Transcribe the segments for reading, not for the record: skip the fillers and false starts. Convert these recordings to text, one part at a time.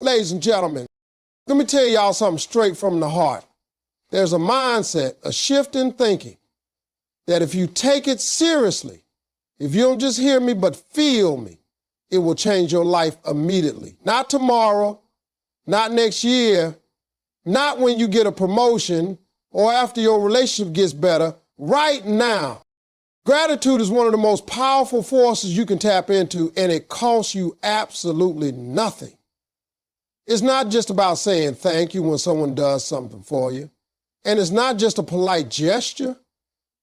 Ladies and gentlemen, let me tell y'all something straight from the heart. There's a mindset, a shift in thinking, that if you take it seriously, if you don't just hear me but feel me, it will change your life immediately. Not tomorrow, not next year, not when you get a promotion or after your relationship gets better, right now. Gratitude is one of the most powerful forces you can tap into, and it costs you absolutely nothing. It's not just about saying thank you when someone does something for you. And it's not just a polite gesture.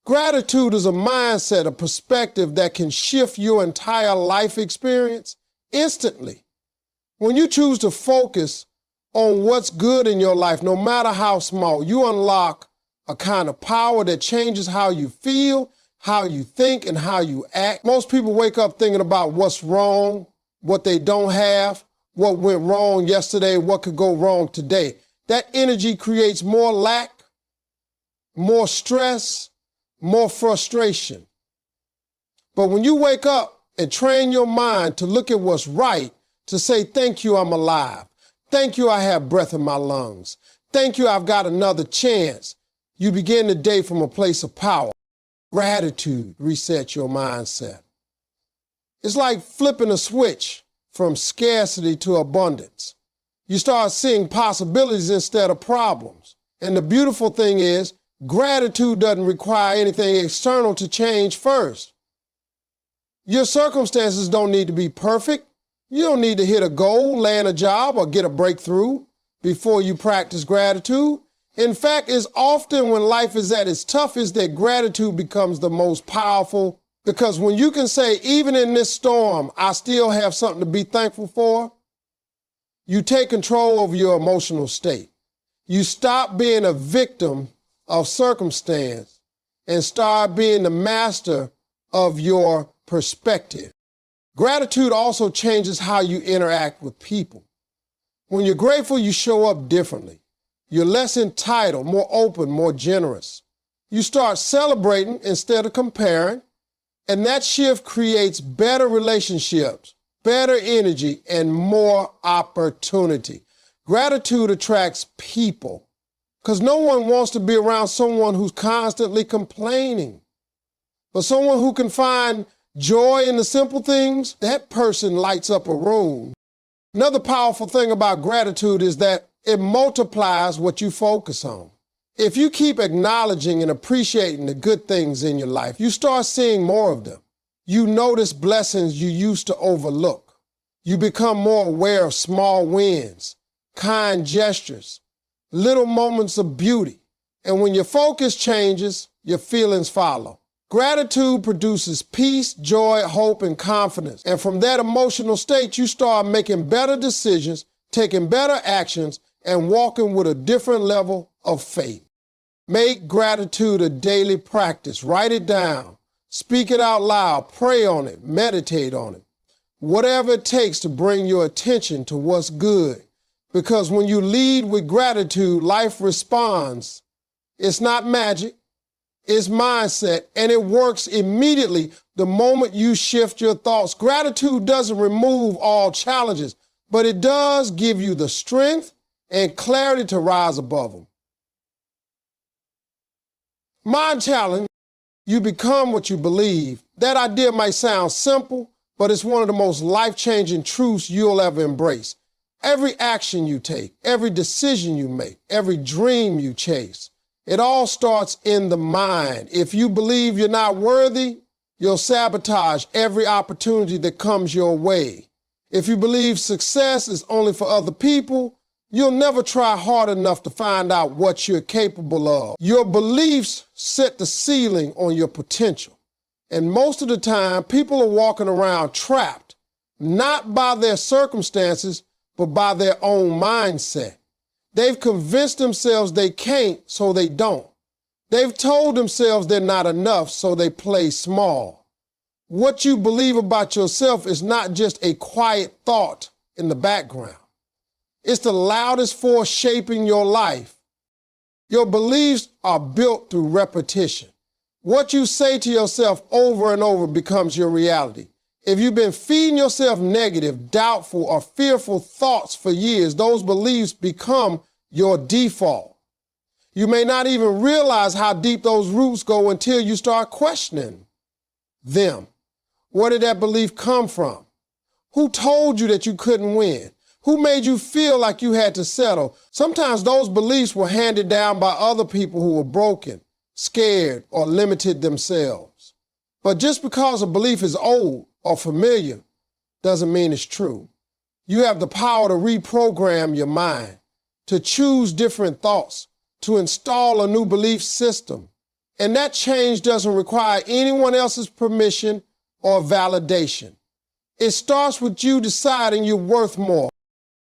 Gratitude is a mindset, a perspective that can shift your entire life experience instantly. When you choose to focus on what's good in your life, no matter how small, you unlock a kind of power that changes how you feel, how you think, and how you act. Most people wake up thinking about what's wrong, what they don't have, what went wrong yesterday, what could go wrong today. That energy creates more lack, more stress, more frustration. But when you wake up and train your mind to look at what's right, to say, thank you, I'm alive. Thank you, I have breath in my lungs. Thank you, I've got another chance. You begin the day from a place of power. Gratitude resets your mindset. It's like flipping a switch from scarcity to abundance. You start seeing possibilities instead of problems. And the beautiful thing is, gratitude doesn't require anything external to change first. Your circumstances don't need to be perfect. You don't need to hit a goal, land a job, or get a breakthrough before you practice gratitude. In fact, it's often when life is at its toughest that gratitude becomes the most powerful, because when you can say, even in this storm, I still have something to be thankful for, you take control over your emotional state. You stop being a victim of circumstance and start being the master of your perspective. Gratitude also changes how you interact with people. When you're grateful, you show up differently. You're less entitled, more open, more generous. You start celebrating instead of comparing, and that shift creates better relationships, better energy, and more opportunity. Gratitude attracts people, because no one wants to be around someone who's constantly complaining. But someone who can find joy in the simple things, that person lights up a room. Another powerful thing about gratitude is that it multiplies what you focus on. If you keep acknowledging and appreciating the good things in your life, you start seeing more of them. You notice blessings you used to overlook. You become more aware of small wins, kind gestures, little moments of beauty. And when your focus changes, your feelings follow. Gratitude produces peace, joy, hope, and confidence. And from that emotional state, you start making better decisions, taking better actions, and walking with a different level of faith. Make gratitude a daily practice. Write it down. Speak it out loud. Pray on it. Meditate on it. Whatever it takes to bring your attention to what's good. Because when you lead with gratitude, life responds. It's not magic. It's mindset, and it works immediately the moment you shift your thoughts. Gratitude doesn't remove all challenges, but it does give you the strength and clarity to rise above them. Mind challenge, you become what you believe. That idea might sound simple, but it's one of the most life-changing truths you'll ever embrace. Every action you take, every decision you make, every dream you chase, it all starts in the mind. If you believe you're not worthy, you'll sabotage every opportunity that comes your way. If you believe success is only for other people, you'll never try hard enough to find out what you're capable of. Your beliefs set the ceiling on your potential. And most of the time, people are walking around trapped, not by their circumstances, but by their own mindset. They've convinced themselves they can't, so they don't. They've told themselves they're not enough, so they play small. What you believe about yourself is not just a quiet thought in the background. It's the loudest force shaping your life. Your beliefs are built through repetition. What you say to yourself over and over becomes your reality. If you've been feeding yourself negative, doubtful, or fearful thoughts for years, those beliefs become your default. You may not even realize how deep those roots go until you start questioning them. Where did that belief come from? Who told you that you couldn't win? Who made you feel like you had to settle? Sometimes those beliefs were handed down by other people who were broken, scared, or limited themselves. But just because a belief is old or familiar doesn't mean it's true. You have the power to reprogram your mind, to choose different thoughts, to install a new belief system. And that change doesn't require anyone else's permission or validation. It starts with you deciding you're worth more.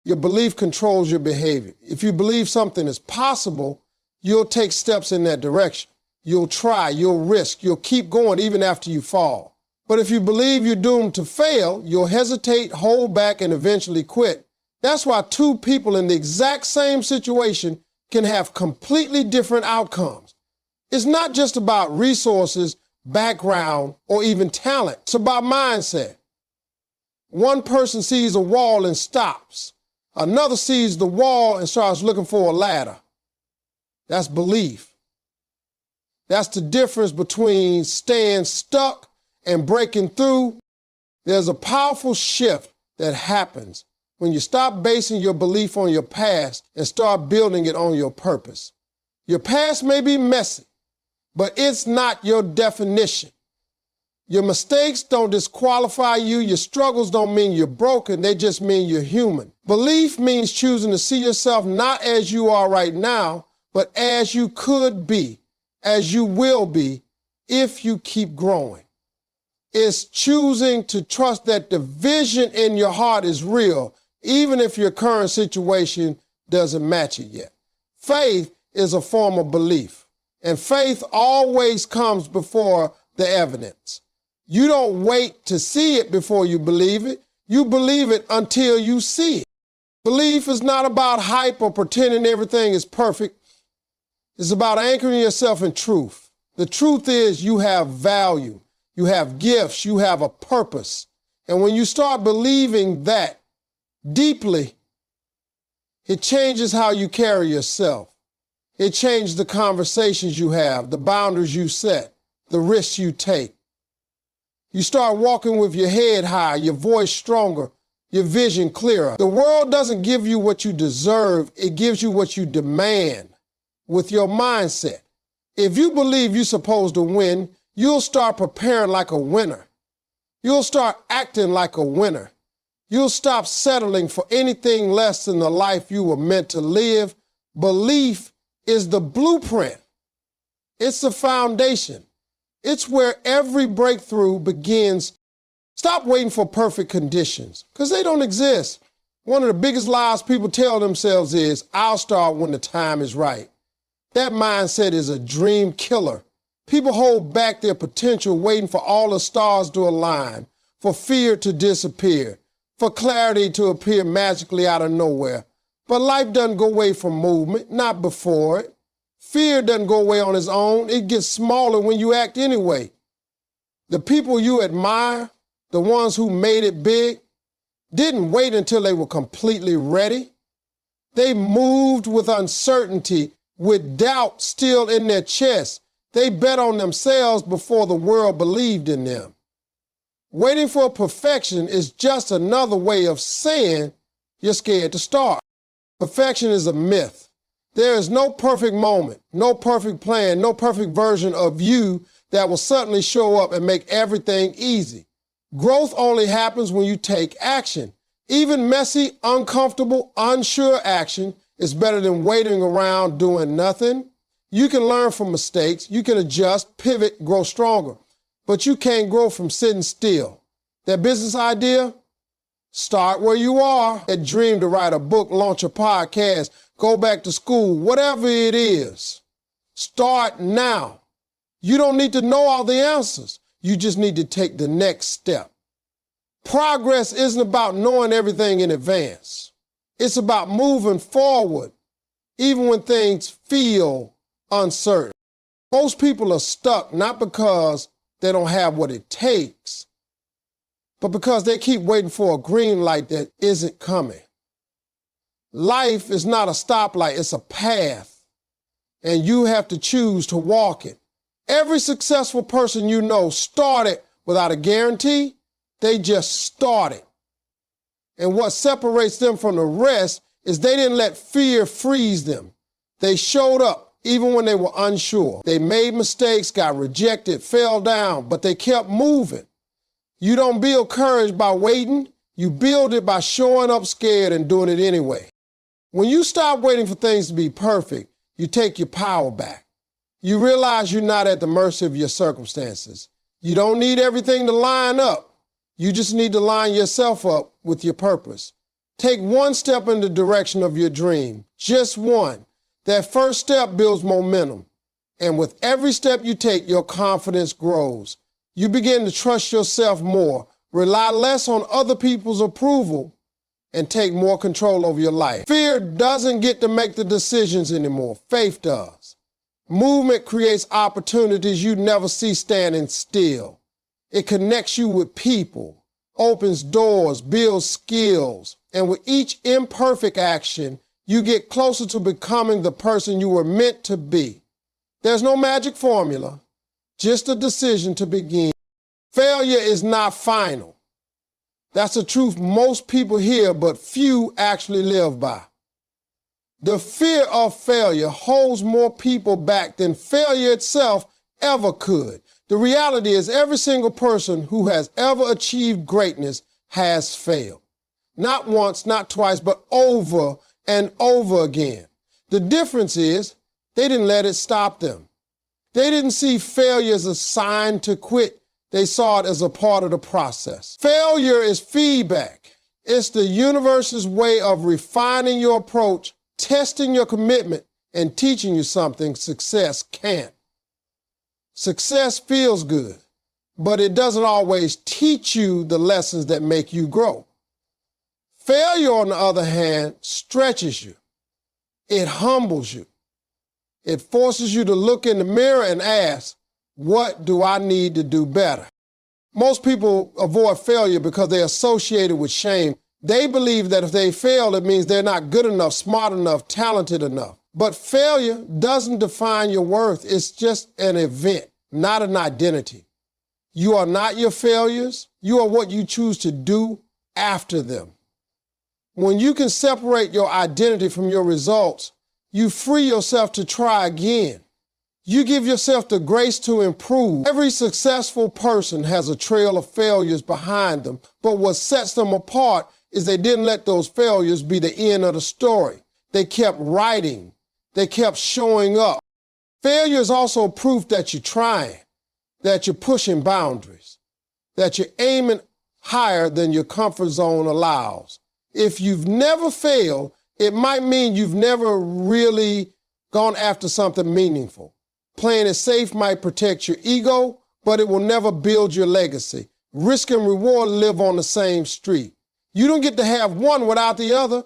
Your belief controls your behavior. If you believe something is possible, you'll take steps in that direction. You'll try, you'll risk, you'll keep going even after you fall. But if you believe you're doomed to fail, you'll hesitate, hold back, and eventually quit. That's why two people in the exact same situation can have completely different outcomes. It's not just about resources, background, or even talent. It's about mindset. One person sees a wall and stops. Another sees the wall and starts looking for a ladder. That's belief. That's the difference between staying stuck and breaking through. There's a powerful shift that happens when you stop basing your belief on your past and start building it on your purpose. Your past may be messy, but it's not your definition. Your mistakes don't disqualify you. Your struggles don't mean you're broken. They just mean you're human. Belief means choosing to see yourself not as you are right now, but as you could be, as you will be, if you keep growing. It's choosing to trust that the vision in your heart is real, even if your current situation doesn't match it yet. Faith is a form of belief, and faith always comes before the evidence. You don't wait to see it before you believe it. You believe it until you see it. Belief is not about hype or pretending everything is perfect. It's about anchoring yourself in truth. The truth is you have value, you have gifts, you have a purpose. And when you start believing that deeply, it changes how you carry yourself. It changes the conversations you have, the boundaries you set, the risks you take. You start walking with your head high, your voice stronger, your vision clearer. The world doesn't give you what you deserve, it gives you what you demand with your mindset. If you believe you're supposed to win, you'll start preparing like a winner. You'll start acting like a winner. You'll stop settling for anything less than the life you were meant to live. Belief is the blueprint. It's the foundation. It's where every breakthrough begins. Stop waiting for perfect conditions, because they don't exist. One of the biggest lies people tell themselves is, I'll start when the time is right. That mindset is a dream killer. People hold back their potential waiting for all the stars to align, for fear to disappear, for clarity to appear magically out of nowhere. But life doesn't go away from movement, not before it. Fear doesn't go away on its own. It gets smaller when you act anyway. The people you admire, the ones who made it big, didn't wait until they were completely ready. They moved with uncertainty, with doubt still in their chest. They bet on themselves before the world believed in them. Waiting for perfection is just another way of saying you're scared to start. Perfection is a myth. There is no perfect moment, no perfect plan, no perfect version of you that will suddenly show up and make everything easy. Growth only happens when you take action. Even messy, uncomfortable, unsure action is better than waiting around doing nothing. You can learn from mistakes, you can adjust, pivot, grow stronger, but you can't grow from sitting still. That business idea? Start where you are. That dream to write a book, launch a podcast, go back to school, whatever it is. Start now. You don't need to know all the answers. You just need to take the next step. Progress isn't about knowing everything in advance. It's about moving forward, even when things feel uncertain. Most people are stuck not because they don't have what it takes, but because they keep waiting for a green light that isn't coming. Life is not a stoplight, it's a path, and you have to choose to walk it. Every successful person you know started without a guarantee. They just started. And what separates them from the rest is they didn't let fear freeze them. They showed up even when they were unsure. They made mistakes, got rejected, fell down, but they kept moving. You don't build courage by waiting. You build it by showing up scared and doing it anyway. When you stop waiting for things to be perfect, you take your power back. You realize you're not at the mercy of your circumstances. You don't need everything to line up. You just need to line yourself up with your purpose. Take one step in the direction of your dream, just one. That first step builds momentum. And with every step you take, your confidence grows. You begin to trust yourself more, rely less on other people's approval, and take more control over your life. Fear doesn't get to make the decisions anymore. Faith does. Movement creates opportunities you never see standing still. It connects you with people, opens doors, builds skills, and with each imperfect action, you get closer to becoming the person you were meant to be. There's no magic formula, just a decision to begin. Failure is not final. That's a truth most people hear, but few actually live by. The fear of failure holds more people back than failure itself ever could. The reality is every single person who has ever achieved greatness has failed. Not once, not twice, but over and over again. The difference is they didn't let it stop them. They didn't see failure as a sign to quit. They saw it as a part of the process. Failure is feedback. It's the universe's way of refining your approach, testing your commitment, and teaching you something success can't. Success feels good, but it doesn't always teach you the lessons that make you grow. Failure, on the other hand, stretches you. It humbles you. It forces you to look in the mirror and ask, what do I need to do better? Most people avoid failure because they're associated with shame. They believe that if they fail, it means they're not good enough, smart enough, talented enough. But failure doesn't define your worth. It's just an event, not an identity. You are not your failures. You are what you choose to do after them. When you can separate your identity from your results, you free yourself to try again. You give yourself the grace to improve. Every successful person has a trail of failures behind them, but what sets them apart is they didn't let those failures be the end of the story. They kept writing. They kept showing up. Failure is also proof that you're trying, that you're pushing boundaries, that you're aiming higher than your comfort zone allows. If you've never failed, it might mean you've never really gone after something meaningful. Playing it safe might protect your ego, but it will never build your legacy. Risk and reward live on the same street. You don't get to have one without the other.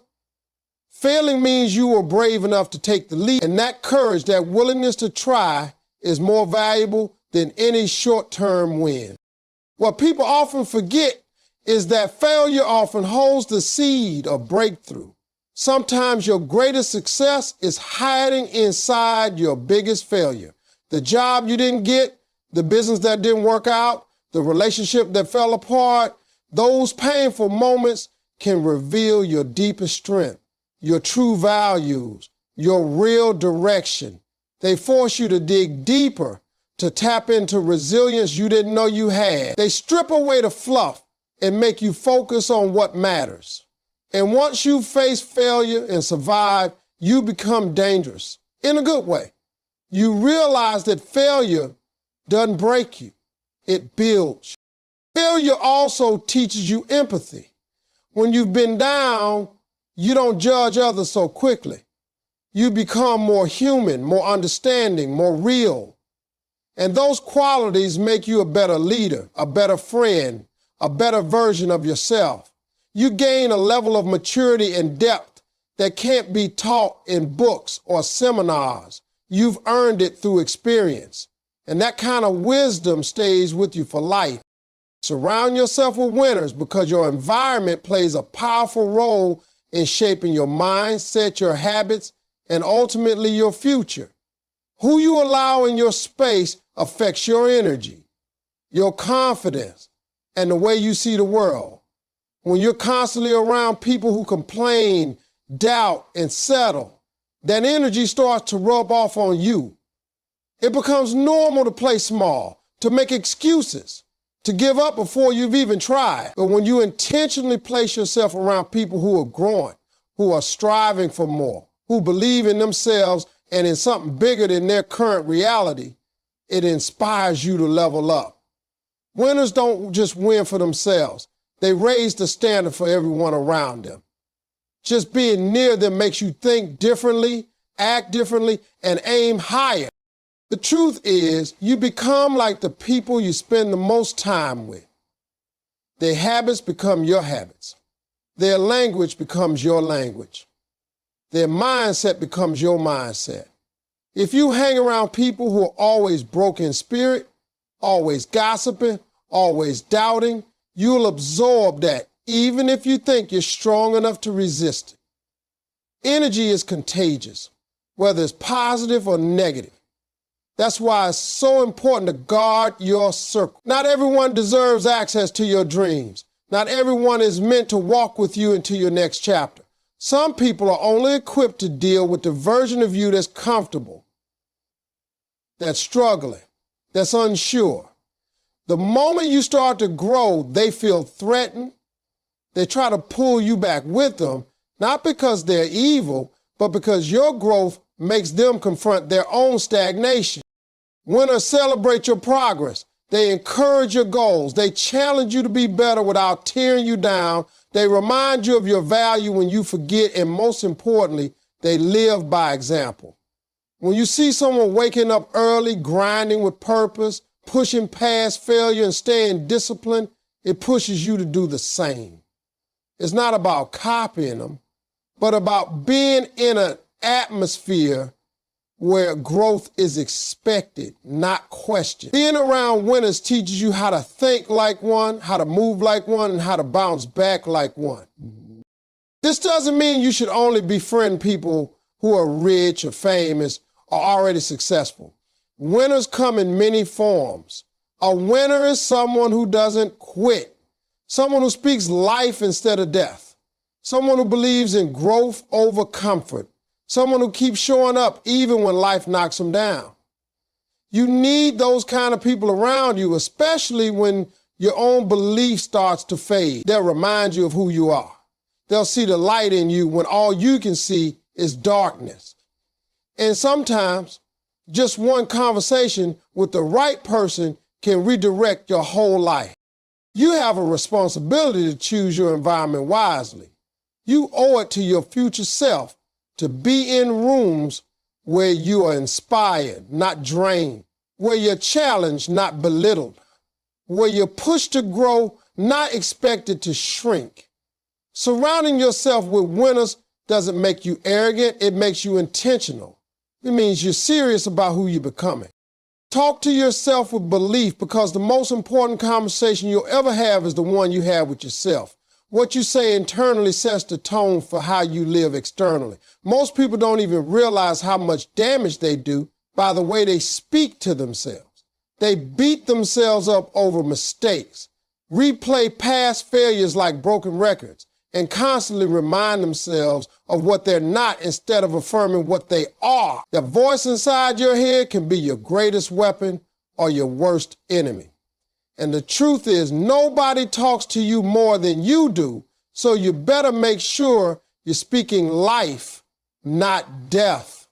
Failing means you were brave enough to take the leap, and that courage, that willingness to try, is more valuable than any short-term win. What people often forget is that failure often holds the seed of breakthrough. Sometimes your greatest success is hiding inside your biggest failure. The job you didn't get, the business that didn't work out, the relationship that fell apart, those painful moments can reveal your deepest strength, your true values, your real direction. They force you to dig deeper, to tap into resilience you didn't know you had. They strip away the fluff and make you focus on what matters. And once you face failure and survive, you become dangerous in a good way. You realize that failure doesn't break you, it builds you. Failure also teaches you empathy. When you've been down, you don't judge others so quickly. You become more human, more understanding, more real. And those qualities make you a better leader, a better friend, a better version of yourself. You gain a level of maturity and depth that can't be taught in books or seminars. You've earned it through experience. And that kind of wisdom stays with you for life. Surround yourself with winners because your environment plays a powerful role in shaping your mindset, your habits, and ultimately your future. Who you allow in your space affects your energy, your confidence, and the way you see the world. When you're constantly around people who complain, doubt, and settle, that energy starts to rub off on you. It becomes normal to play small, to make excuses, to give up before you've even tried. But when you intentionally place yourself around people who are growing, who are striving for more, who believe in themselves and in something bigger than their current reality, it inspires you to level up. Winners don't just win for themselves. They raise the standard for everyone around them. Just being near them makes you think differently, act differently, and aim higher. The truth is, you become like the people you spend the most time with. Their habits become your habits. Their language becomes your language. Their mindset becomes your mindset. If you hang around people who are always broke in spirit, always gossiping, always doubting, you'll absorb that even if you think you're strong enough to resist it. Energy is contagious, whether it's positive or negative. That's why it's so important to guard your circle. Not everyone deserves access to your dreams. Not everyone is meant to walk with you into your next chapter. Some people are only equipped to deal with the version of you that's comfortable, that's struggling, that's unsure. The moment you start to grow, they feel threatened. They try to pull you back with them, not because they're evil, but because your growth makes them confront their own stagnation. Winners celebrate your progress. They encourage your goals. They challenge you to be better without tearing you down. They remind you of your value when you forget, and most importantly, they live by example. When you see someone waking up early, grinding with purpose, pushing past failure and staying disciplined, it pushes you to do the same. It's not about copying them, but about being in an atmosphere where growth is expected, not questioned. Being around winners teaches you how to think like one, how to move like one, and how to bounce back like one. This doesn't mean you should only befriend people who are rich or famous or already successful. Winners come in many forms. A winner is someone who doesn't quit, someone who speaks life instead of death, someone who believes in growth over comfort, someone who keeps showing up even when life knocks them down. You need those kind of people around you, especially when your own belief starts to fade. They'll remind you of who you are. They'll see the light in you when all you can see is darkness. And sometimes just one conversation with the right person can redirect your whole life. You have a responsibility to choose your environment wisely. You owe it to your future self to be in rooms where you are inspired, not drained, where you're challenged, not belittled, where you're pushed to grow, not expected to shrink. Surrounding yourself with winners doesn't make you arrogant, it makes you intentional. It means you're serious about who you're becoming. Talk to yourself with belief, because the most important conversation you'll ever have is the one you have with yourself. What you say internally sets the tone for how you live externally. Most people don't even realize how much damage they do by the way they speak to themselves. They beat themselves up over mistakes, replay past failures like broken records, and constantly remind themselves of what they're not instead of affirming what they are. The voice inside your head can be your greatest weapon or your worst enemy. And the truth is, nobody talks to you more than you do, so you better make sure you're speaking life, not death.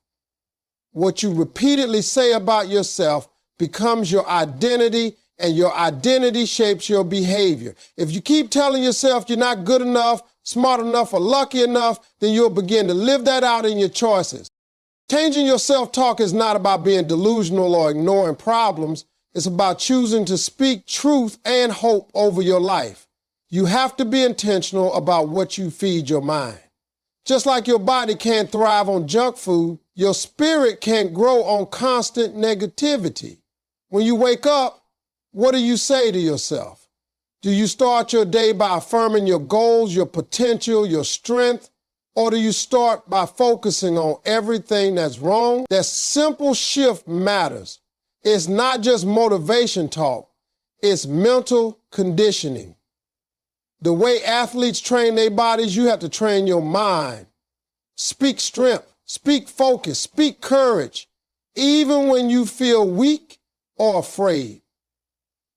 What you repeatedly say about yourself becomes your identity, and your identity shapes your behavior. If you keep telling yourself you're not good enough, smart enough, or lucky enough, then you'll begin to live that out in your choices. Changing your self-talk is not about being delusional or ignoring problems. It's about choosing to speak truth and hope over your life. You have to be intentional about what you feed your mind. Just like your body can't thrive on junk food, your spirit can't grow on constant negativity. When you wake up, what do you say to yourself? Do you start your day by affirming your goals, your potential, your strength? Or do you start by focusing on everything that's wrong? That simple shift matters. It's not just motivation talk, it's mental conditioning. The way athletes train their bodies, you have to train your mind. Speak strength, speak focus, speak courage, even when you feel weak or afraid.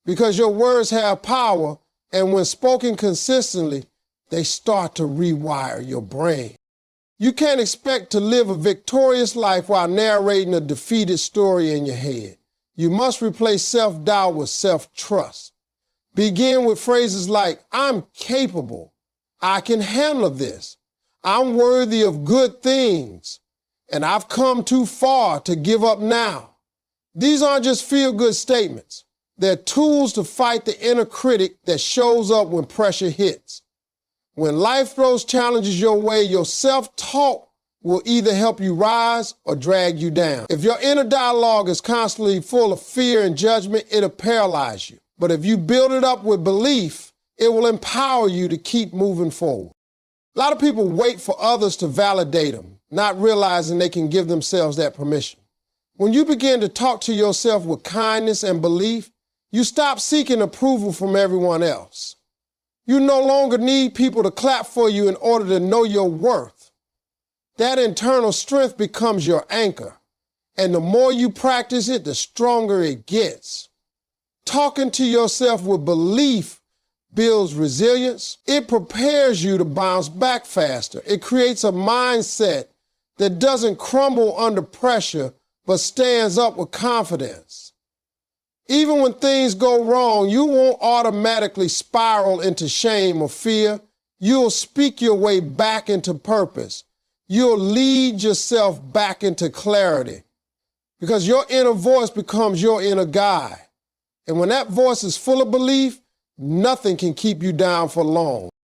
Because your words have power, and when spoken consistently, they start to rewire your brain. You can't expect to live a victorious life while narrating a defeated story in your head. You must replace self-doubt with self-trust. Begin with phrases like, I'm capable, I can handle this, I'm worthy of good things, and I've come too far to give up now. These aren't just feel-good statements. They're tools to fight the inner critic that shows up when pressure hits. When life throws challenges your way, your self-talk will either help you rise or drag you down. If your inner dialogue is constantly full of fear and judgment, it'll paralyze you. But if you build it up with belief, it will empower you to keep moving forward. A lot of people wait for others to validate them, not realizing they can give themselves that permission. When you begin to talk to yourself with kindness and belief, you stop seeking approval from everyone else. You no longer need people to clap for you in order to know your worth. That internal strength becomes your anchor, and the more you practice it, the stronger it gets. Talking to yourself with belief builds resilience. It prepares you to bounce back faster. It creates a mindset that doesn't crumble under pressure, but stands up with confidence. Even when things go wrong, you won't automatically spiral into shame or fear. You'll speak your way back into purpose. You'll lead yourself back into clarity, because your inner voice becomes your inner guide. And when that voice is full of belief, nothing can keep you down for long.